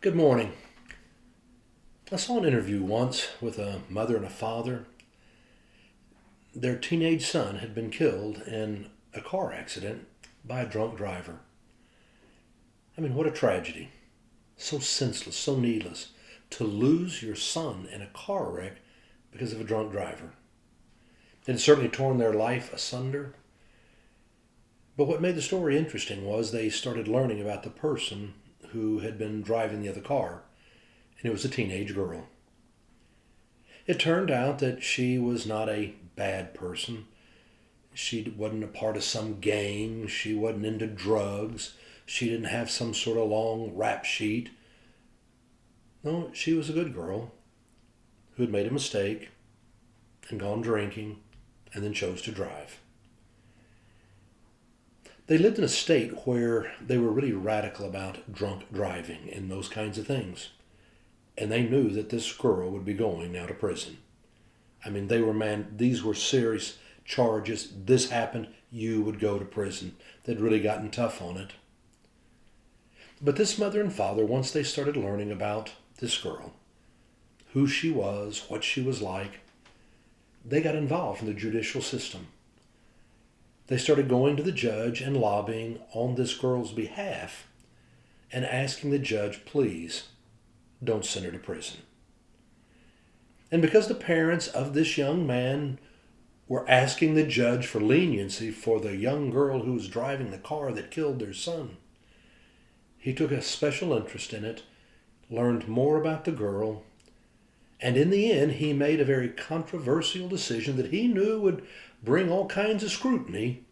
Good morning. I saw an interview once with a mother and a father. Their teenage son had been killed in a car accident by a drunk driver. I mean, what a tragedy. So senseless, so needless to lose your son in a car wreck because of a drunk driver. It had certainly torn their life asunder. But what made the story interesting was they started learning about the person who had been driving the other car, and it was a teenage girl. It turned out that she was not a bad person. She wasn't a part of some gang. She wasn't into drugs. She didn't have some sort of long rap sheet. No, she was a good girl who had made a mistake and gone drinking and then chose to drive. They lived in a state where they were really radical about drunk driving and those kinds of things. And they knew that this girl would be going now to prison. I mean, these were serious charges. This happened, you would go to prison. They'd really gotten tough on it. But this mother and father, once they started learning about this girl, who she was, what she was like, they got involved in the judicial system. They started going to the judge and lobbying on this girl's behalf and asking the judge, please, don't send her to prison. And because the parents of this young man were asking the judge for leniency for the young girl who was driving the car that killed their son, he took a special interest in it, learned more about the girl, and in the end he made a very controversial decision that he knew would bring all kinds of scrutiny,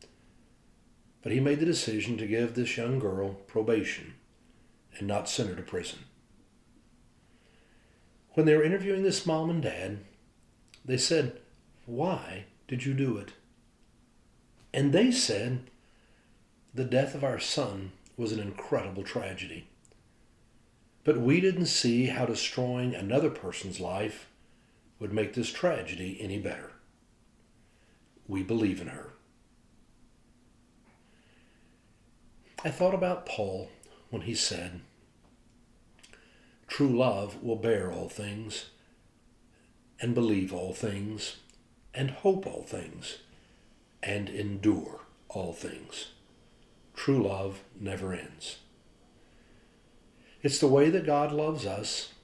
but he made the decision to give this young girl probation and not send her to prison. When they were interviewing this mom and dad, they said, why did you do it? And they said, the death of our son was an incredible tragedy. But we didn't see how destroying another person's life would make this tragedy any better. We believe in her. I thought about Paul when he said, true love will bear all things, and believe all things, and hope all things, and endure all things. True love never ends. It's the way that God loves us,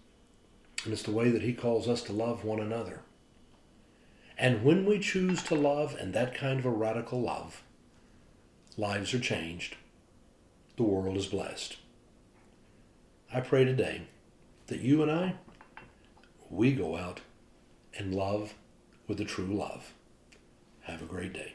and it's the way that He calls us to love one another. And when we choose to love in that kind of a radical love, lives are changed. The world is blessed. I pray today that you and we go out and love with a true love. Have a great day.